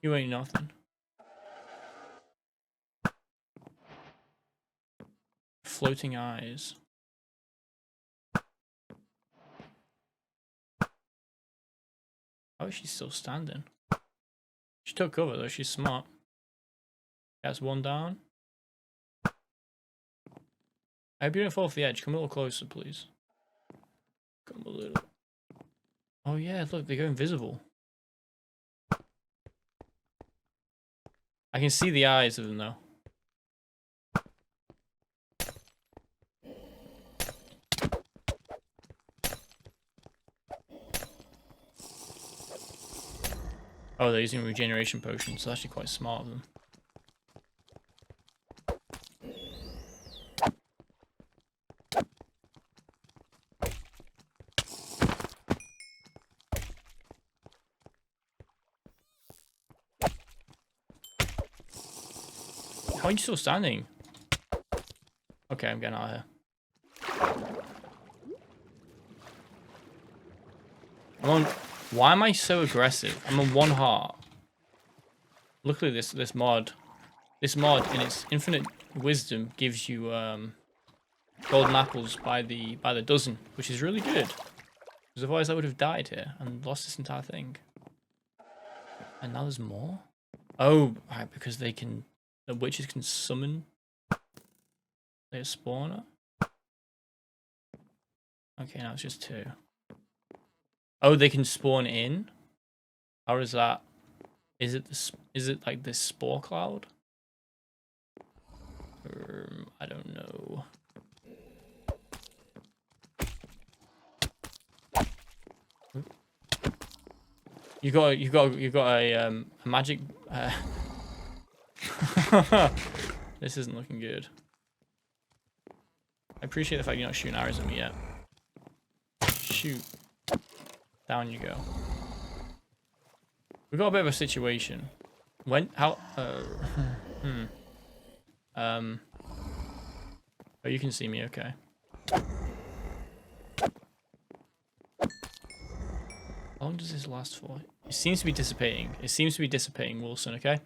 you ain't nothing. Floating eyes. Oh, she's still standing. She took cover though, she's smart. That's one down. I hope you don't fall off the edge. Come a little closer, please. Come a little. Oh yeah, look, they go invisible. I can see the eyes of them though. Oh, they're using regeneration potions, so that's actually quite smart of them. Why are you still standing? Okay, I'm getting out of here. I'm on. Why am I so aggressive? I'm on 1 heart. Luckily, this mod in its infinite wisdom gives you golden apples by the dozen, which is really good. Because otherwise, I would have died here and lost this entire thing. And now there's more. Oh, right, because they can. The witches can summon their spawner. Okay, now it's just 2. Oh, they can spawn in? Or is that... Is it like this spore cloud? I don't know. You got a magic... This isn't looking good. I appreciate the fact you're not shooting arrows at me yet. Shoot. Down you go. We've got a bit of a situation. How, oh, you can see me, okay. How long does this last for? It seems to be dissipating. It seems to be dissipating, Wilson, okay?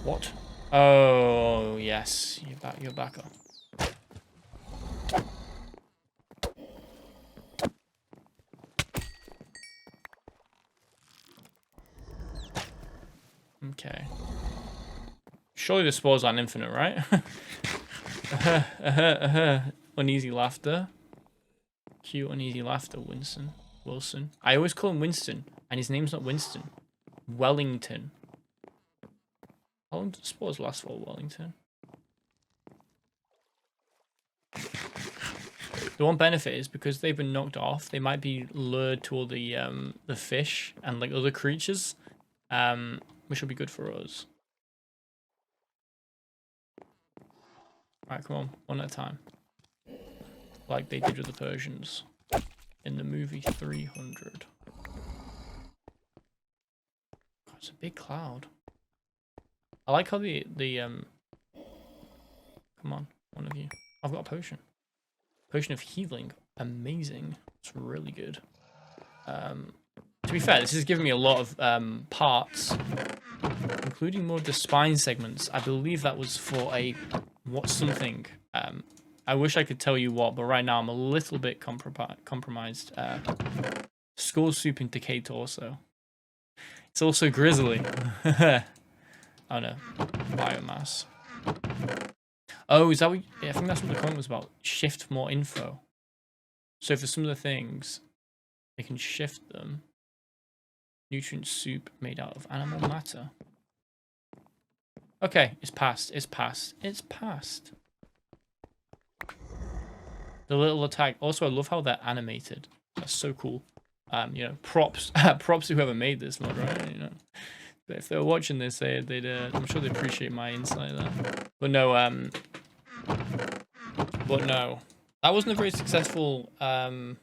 What? Oh, yes. You're back up. Okay. Surely the spores aren't infinite, right? Uneasy laughter. Cute uneasy laughter, Wilson. I always call him Winston, and his name's not Winston. Wellington. How long do the spores last for, Wellington? The one benefit is because they've been knocked off, they might be lured to all the fish and like other creatures, which will be good for us. Right, come on, one at a time. Like they did with the Persians in the movie 300. God, it's a big cloud. I like how the come on, one of you. I've got a potion. Potion of healing. Amazing. It's really good. To be fair, this is giving me a lot of parts, including more of the spine segments. I believe that was for a something. I wish I could tell you what, but right now I'm a little bit compromised. Skull soup and decayed torso. It's also grizzly. Oh no, biomass. Oh, is that what? Yeah, I think that's what the comment was about. Shift more info. So for some of the things, they can shift them. Nutrient soup made out of animal matter. Okay, it's passed. It's passed. It's passed. The little attack. Also, I love how they're animated. That's so cool. You know, props to whoever made this mod, right? You know. But if they were watching this, they'd I'm sure they appreciate my insight there. But no, that wasn't a very successful. What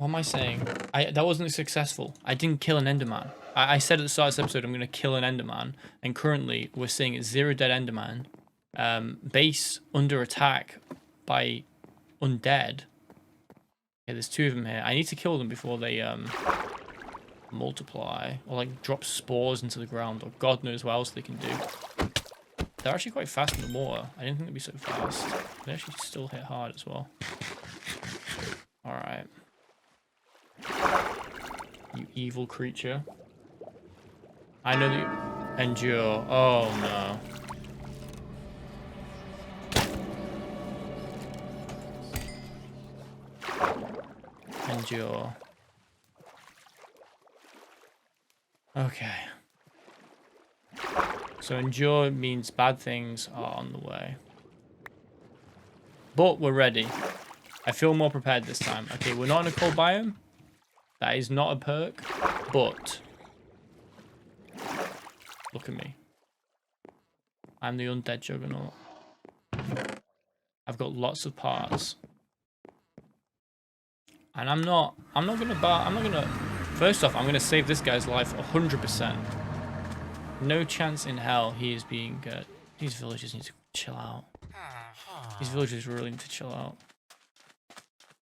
am I saying? That wasn't successful. I didn't kill an Enderman. I said at the start of this episode I'm going to kill an Enderman, and currently we're seeing it's 0 dead Enderman. Base under attack by undead. Yeah, there's 2 of them here. I need to kill them before they multiply or like drop spores into the ground, or God knows what else they can do. They're actually quite fast in the water. I didn't think they'd be so fast. They actually still hit hard as well. All right. evil creature. I know that you endure. Oh no. Endure. Okay. So endure means bad things are on the way. But we're ready. I feel more prepared this time. Okay, we're not in a cold biome. That is not a perk. But look at me. I'm the undead juggernaut. I've got lots of parts. And I'm not gonna first off, I'm gonna save this guy's life 100%. No chance in hell he is being good. These villagers need to chill out. These villagers really need to chill out.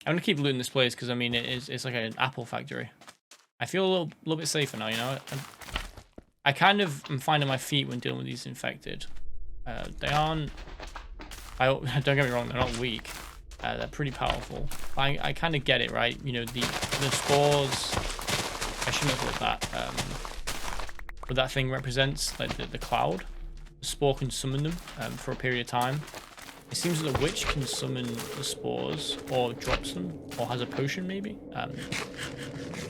I'm gonna keep looting this place because I mean it's like an apple factory. I feel a little bit safer now, you know. I kind of am finding my feet when dealing with these infected. They aren't. Don't get me wrong, they're not weak. They're pretty powerful. I kind of get it, right? You know, the spores. I shouldn't have thought that. What that thing represents, like the cloud. The spore can summon them for a period of time. It seems that the witch can summon the spores, or drops them, or has a potion maybe. And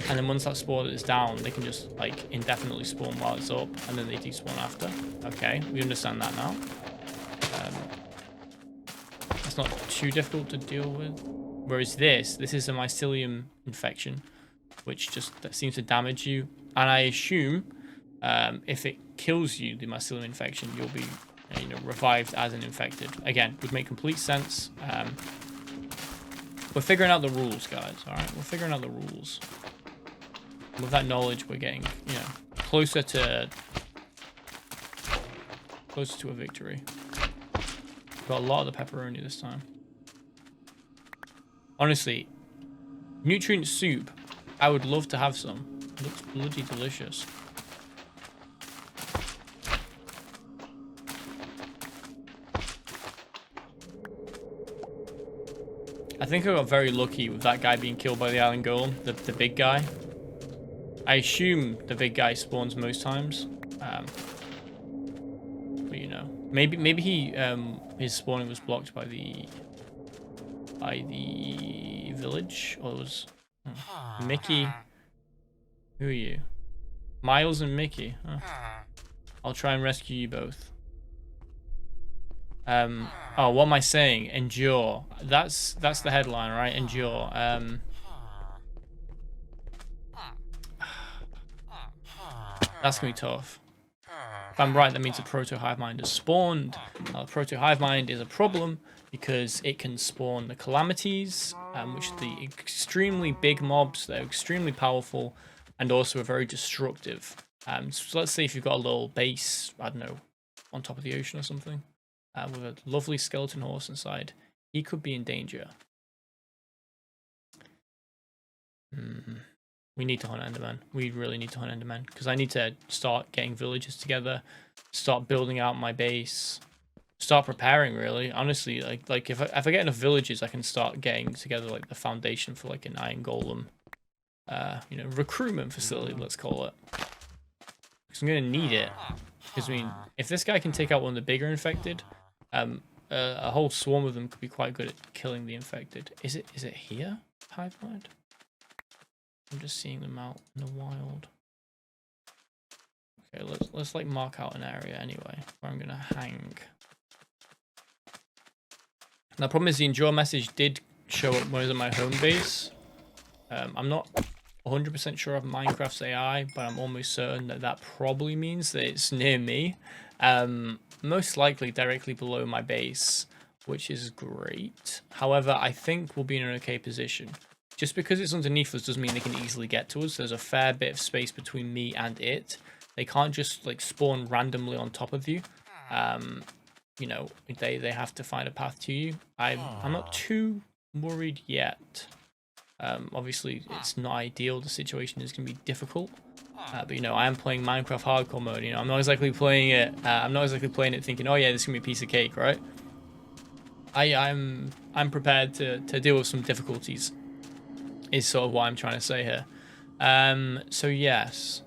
then once that spore is down, they can just like indefinitely spawn while it's up, and then they despawn after. Okay, we understand that now. It's not too difficult to deal with. Whereas this is a mycelium infection, which that seems to damage you. And I assume if it kills you, the mycelium infection, you'll be revived as an infected. Again, would make complete sense. We're figuring out the rules, guys. All right, we're figuring out the rules. With that knowledge, we're getting closer to a victory. Got a lot of the pepperoni this time. Honestly, nutrient soup, I would love to have some. It looks bloody delicious. I think I got very lucky with that guy being killed by the island golem, the big guy. I assume the big guy spawns most times. But you know, maybe he his spawning was blocked by the village, or it was Mickey. Who are you? Miles and Mickey. Huh. I'll try and rescue you both. Oh, what am I saying? Endure. That's the headline, right? Endure. That's gonna be tough. If I'm right, that means a proto hive mind has spawned. Now, the proto hive mind is a problem because it can spawn the calamities, which are the extremely big mobs. They're extremely powerful and also are very destructive. So let's say if you've got a little base, I don't know, on top of the ocean or something, with a lovely skeleton horse inside, he could be in danger. We need to hunt Enderman. We really need to hunt Enderman because I need to start getting villages together, start building out my base, start preparing. Really, honestly, like if I get enough villages, I can start getting together like the foundation for like an iron golem, recruitment facility. Let's call it. Because I'm gonna need it. Because I mean, if this guy can take out one of the bigger infected, a whole swarm of them could be quite good at killing the infected. Is it here? Hive mind? I'm just seeing them out in the wild. Okay, let's like mark out an area anyway where I'm gonna hang. Now, the problem is the endure message did show up when I was at my home base. I'm not 100% sure of Minecraft's AI, but I'm almost certain that probably means that it's near me. Most likely directly below my base, which is great. However, I think we'll be in an okay position. Just because it's underneath us doesn't mean they can easily get to us. There's a fair bit of space between me and it. They can't just like spawn randomly on top of you. They have to find a path to you. I'm not too worried yet. Obviously, it's not ideal. The situation is going to be difficult. But I am playing Minecraft hardcore mode. I'm not exactly playing it. I'm not exactly playing it thinking, oh yeah, this is gonna be a piece of cake, right? I'm prepared to deal with some difficulties. Is sort of what I'm trying to say here. So yes,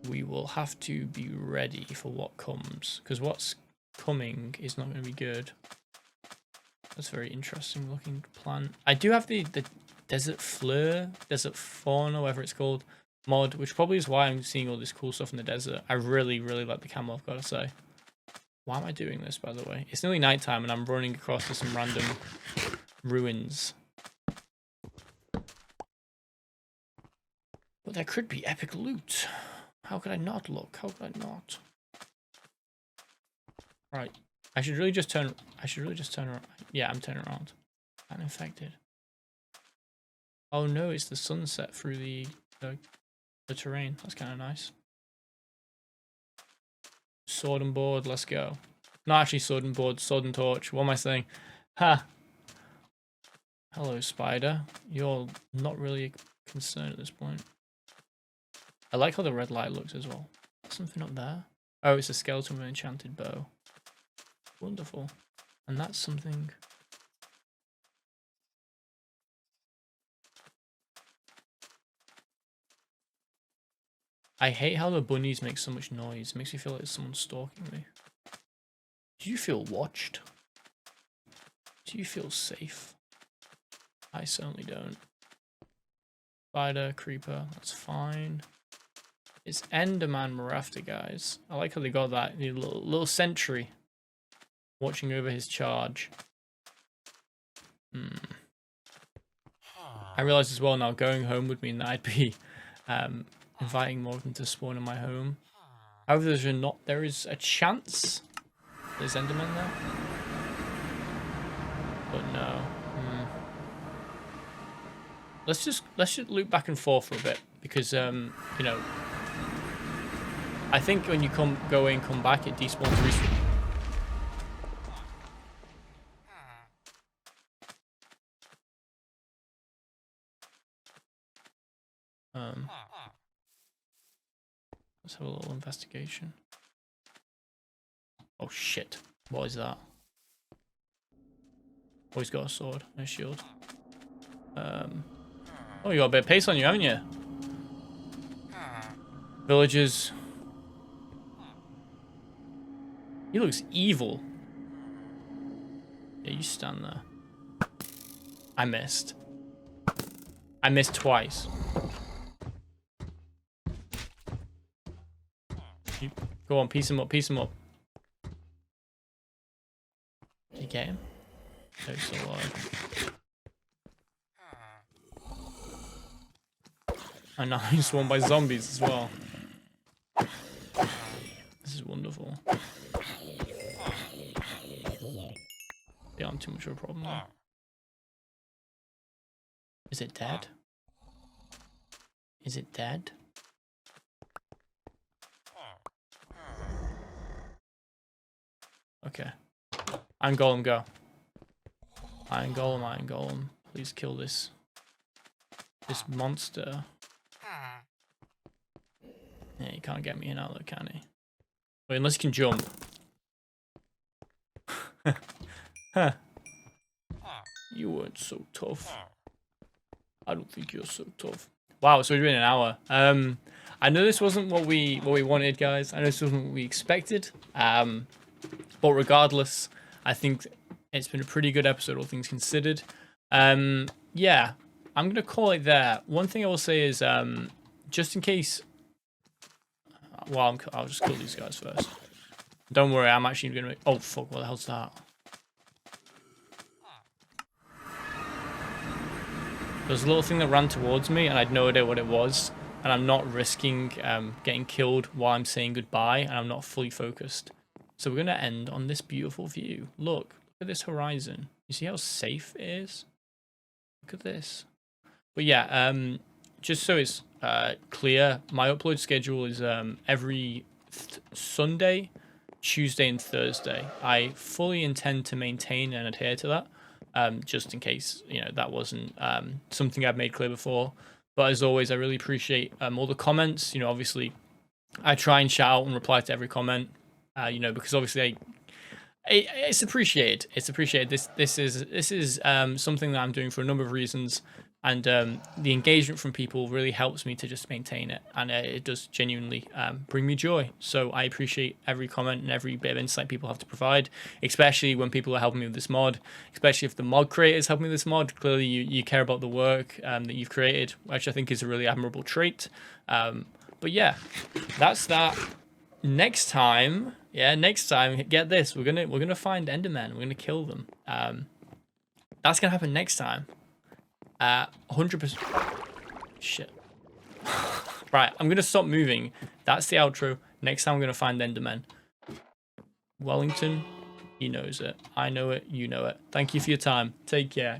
we will have to be ready for what comes, because what's coming is not going to be good. That's a very interesting looking plant. I do have the desert fleur, desert fawn, or whatever it's called, mod, which probably is why I'm seeing all this cool stuff in the desert. I really, really like the camo, I've got to say. Why am I doing this, by the way? It's nearly nighttime and I'm running across to some random ruins. But there could be epic loot. How could I not look? How could I not? Right. I should really just turn around. Yeah, I'm turning around. I'm infected. Oh no, it's the sunset through the terrain. That's kind of nice. Sword and board, let's go. Not actually sword and board, sword and torch. What am I saying? Ha! Hello, spider. You're not really concerned at this point. I like how the red light looks as well. There's something up there. Oh, it's a skeleton with an enchanted bow. Wonderful. And that's something... I hate how the bunnies make so much noise. It makes me feel like someone's stalking me. Do you feel watched? Do you feel safe? I certainly don't. Spider, creeper, that's fine. It's Enderman Marafter, guys. I like how they got that little sentry watching over his charge. I realize as well now, going home would mean that I'd be inviting more of them to spawn in my home. However, there is a chance there's Enderman there, but no. Let's just loop back and forth for a bit because you know, I think when you come back, it despawns respawn. Let's have a little investigation. Oh shit! What is that? Oh, he's got a sword and a shield. Oh, you got a bit of pace on you, haven't you? Villagers. He looks evil. Yeah, you stand there. I missed. I missed twice. Go on, piece him up, piece him up. Did you get him? No, he's still alive. And now he's swarmed by zombies as well. This is wonderful. They aren't too much of a problem though. Is it dead? Is it dead? Okay. Iron Golem, go. Iron Golem, Iron Golem. Please kill this monster. Yeah, he can't get me in out there, can he? Wait, unless he can jump. Huh. You weren't so tough. I don't think you're so tough. Wow, so we're doing an hour. I know this wasn't what we wanted, guys. I know this wasn't what we expected. But regardless, I think it's been a pretty good episode, all things considered. Yeah, I'm gonna call it there. One thing I will say is, just in case. Well, I'll just kill these guys first. Don't worry, I'm actually gonna. Oh fuck! What the hell's that? There's a little thing that ran towards me, and I had no idea what it was. And I'm not risking getting killed while I'm saying goodbye, and I'm not fully focused. So we're going to end on this beautiful view. Look at this horizon. You see how safe it is? Look at this. But yeah, just so it's clear, my upload schedule is every Sunday, Tuesday, and Thursday. I fully intend to maintain and adhere to that, just in case, you know, that wasn't something I've made clear before. But as always, I really appreciate all the comments. You know, obviously, I try and shout and reply to every comment. You know, because obviously it's appreciated. It's appreciated. This is something that I'm doing for a number of reasons. And the engagement from people really helps me to just maintain it, and it does genuinely bring me joy. So I appreciate every comment and every bit of insight people have to provide, especially when people are helping me with this mod, especially if the mod creators help me with this mod. Clearly you care about the work that you've created, which I think is a really admirable trait. But yeah, that's that. Next time, get this, we're gonna find Endermen, we're gonna kill them. That's gonna happen next time. 100%. Shit. Right, I'm gonna stop moving. That's the outro. Next time I'm gonna find Endermen. Wellington, he knows it. I know it. You know it. Thank you for your time. Take care.